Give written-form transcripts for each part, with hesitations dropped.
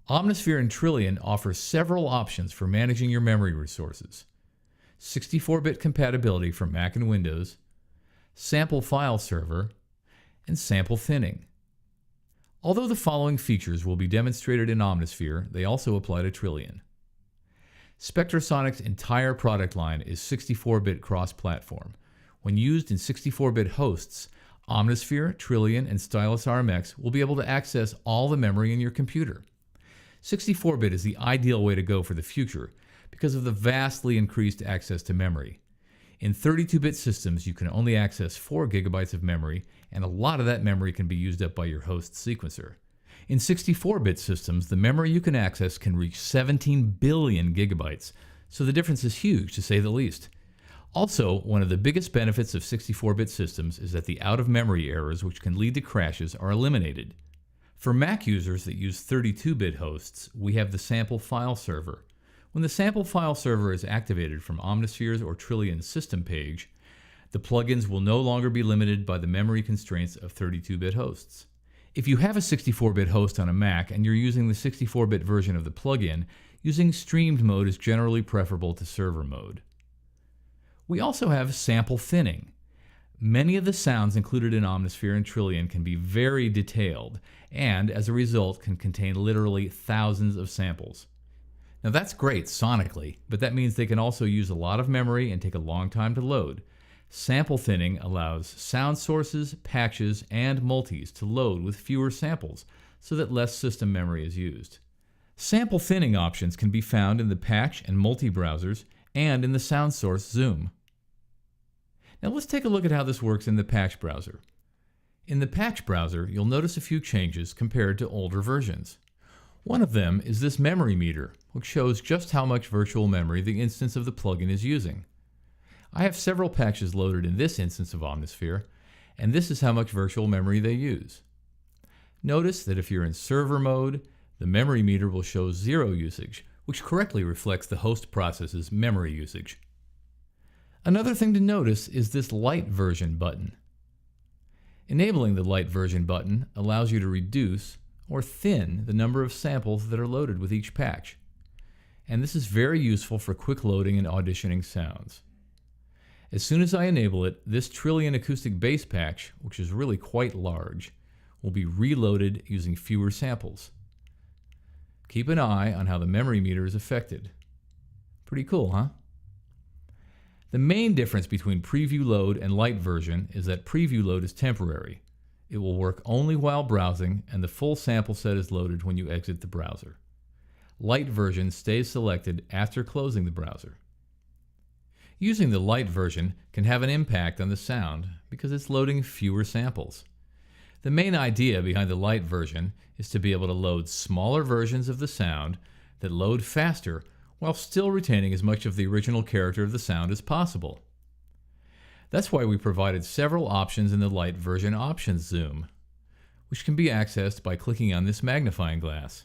Omnisphere and Trillion offer several options for managing your memory resources. 64-bit compatibility for Mac and Windows, sample file server, and sample thinning. Although the following features will be demonstrated in Omnisphere, they also apply to Trillion. Spectrasonic's entire product line is 64-bit cross-platform. When used in 64-bit hosts, Omnisphere, Trillion, and Stylus RMX will be able to access all the memory in your computer. 64-bit is the ideal way to go for the future because of the vastly increased access to memory. In 32-bit systems, you can only access 4 gigabytes of memory, and a lot of that memory can be used up by your host sequencer. In 64-bit systems, the memory you can access can reach 17 billion gigabytes, so the difference is huge to say the least. Also, one of the biggest benefits of 64-bit systems is that the out-of-memory errors which can lead to crashes are eliminated. For Mac users that use 32-bit hosts, we have the sample file server. When the sample file server is activated from Omnisphere's or Trillion's system page, the plugins will no longer be limited by the memory constraints of 32-bit hosts. If you have a 64-bit host on a Mac and you're using the 64-bit version of the plugin, using streamed mode is generally preferable to server mode. We also have sample thinning. Many of the sounds included in Omnisphere and Trillion can be very detailed, and as a result can contain literally thousands of samples. Now that's great sonically, but that means they can also use a lot of memory and take a long time to load. Sample thinning allows sound sources, patches, and multis to load with fewer samples so that less system memory is used. Sample thinning options can be found in the patch and multi browsers and in the sound source zoom. Now let's take a look at how this works in the patch browser. In the patch browser, you'll notice a few changes compared to older versions. One of them is this memory meter, which shows just how much virtual memory the instance of the plugin is using. I have several patches loaded in this instance of Omnisphere, and this is how much virtual memory they use. Notice that if you're in server mode, the memory meter will show 0 usage, which correctly reflects the host process's memory usage. Another thing to notice is this light version button. Enabling the light version button allows you to reduce or thin the number of samples that are loaded with each patch. And this is very useful for quick loading and auditioning sounds. As soon as I enable it, this Trillion acoustic bass patch, which is really quite large, will be reloaded using fewer samples. Keep an eye on how the memory meter is affected. Pretty cool, huh? The main difference between preview load and light version is that preview load is temporary. It will work only while browsing, and the full sample set is loaded when you exit the browser. Light version stays selected after closing the browser. Using the light version can have an impact on the sound because it's loading fewer samples. The main idea behind the light version is to be able to load smaller versions of the sound that load faster while still retaining as much of the original character of the sound as possible. That's why we provided several options in the light version options zoom, which can be accessed by clicking on this magnifying glass.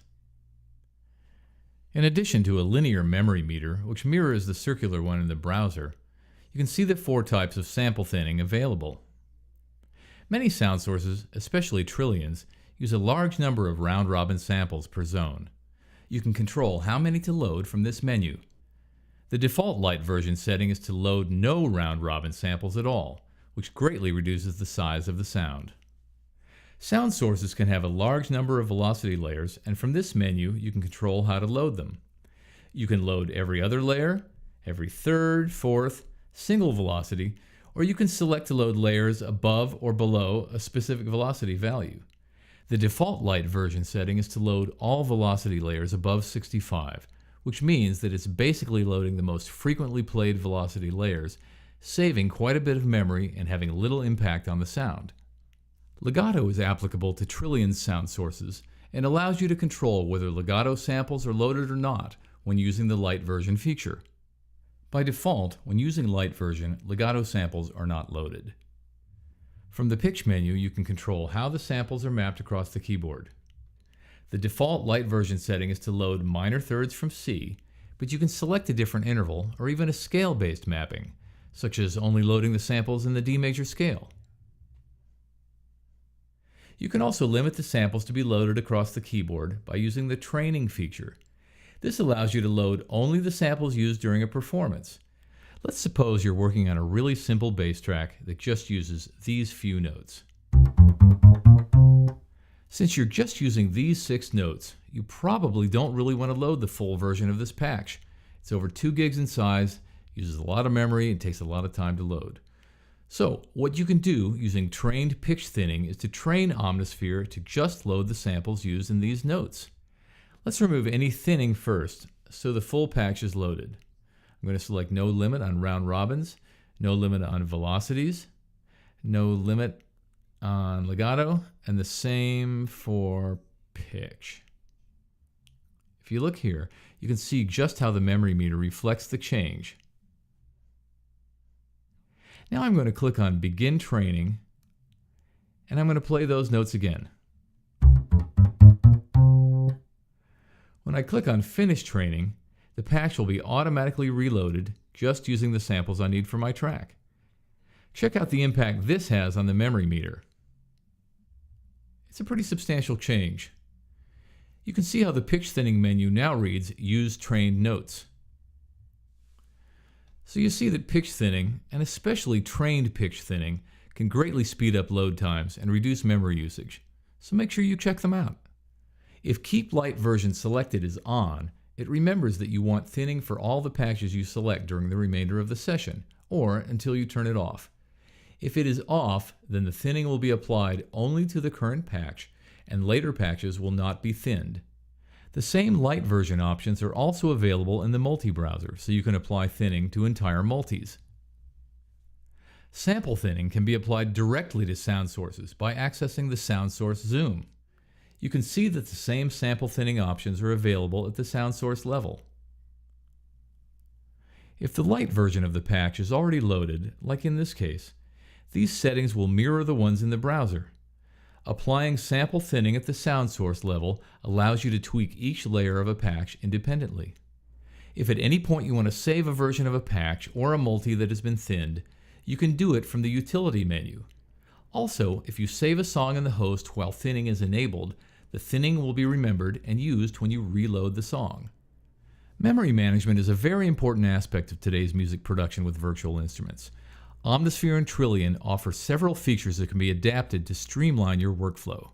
In addition to a linear memory meter, which mirrors the circular one in the browser, you can see the 4 types of sample thinning available. Many sound sources, especially Trillion's, use a large number of round-robin samples per zone. You can control how many to load from this menu. The default light version setting is to load no round-robin samples at all, which greatly reduces the size of the sound. Sound sources can have a large number of velocity layers, and from this menu you can control how to load them. You can load every other layer, every third, fourth, single velocity, or you can select to load layers above or below a specific velocity value. The default light version setting is to load all velocity layers above 65, which means that it's basically loading the most frequently played velocity layers, saving quite a bit of memory and having little impact on the sound. Legato is applicable to Trillion's sound sources and allows you to control whether legato samples are loaded or not when using the light version feature. By default, when using light version, legato samples are not loaded. From the pitch menu, you can control how the samples are mapped across the keyboard. The default light version setting is to load minor thirds from C, but you can select a different interval or even a scale-based mapping, such as only loading the samples in the D major scale. You can also limit the samples to be loaded across the keyboard by using the training feature. This allows you to load only the samples used during a performance. Let's suppose you're working on a really simple bass track that just uses these few notes. Since you're just using these 6 notes, you probably don't really want to load the full version of this patch. It's over 2 gigs in size, uses a lot of memory, and takes a lot of time to load. So what you can do using trained pitch thinning is to train Omnisphere to just load the samples used in these notes. Let's remove any thinning first, so the full patch is loaded. I'm going to select no limit on round robins, no limit on velocities, no limit on legato, and the same for pitch. If you look here, you can see just how the memory meter reflects the change. Now I'm going to click on Begin Training, and I'm going to play those notes again. When I click on Finish Training, the patch will be automatically reloaded just using the samples I need for my track. Check out the impact this has on the memory meter. It's a pretty substantial change. You can see how the pitch thinning menu now reads Use Trained Notes. So you see that pitch thinning, and especially trained pitch thinning, can greatly speed up load times and reduce memory usage. So make sure you check them out. If Keep Light Version Selected is on, it remembers that you want thinning for all the patches you select during the remainder of the session, or until you turn it off. If it is off, then the thinning will be applied only to the current patch, and later patches will not be thinned. The same light version options are also available in the multi-browser, so you can apply thinning to entire multis. Sample thinning can be applied directly to sound sources by accessing the sound source zoom. You can see that the same sample thinning options are available at the sound source level. If the light version of the patch is already loaded, like in this case, these settings will mirror the ones in the browser. Applying sample thinning at the sound source level allows you to tweak each layer of a patch independently. If at any point you want to save a version of a patch or a multi that has been thinned, you can do it from the utility menu. Also, if you save a song in the host while thinning is enabled, the thinning will be remembered and used when you reload the song. Memory management is a very important aspect of today's music production with virtual instruments. Omnisphere and Trillion offer several features that can be adapted to streamline your workflow.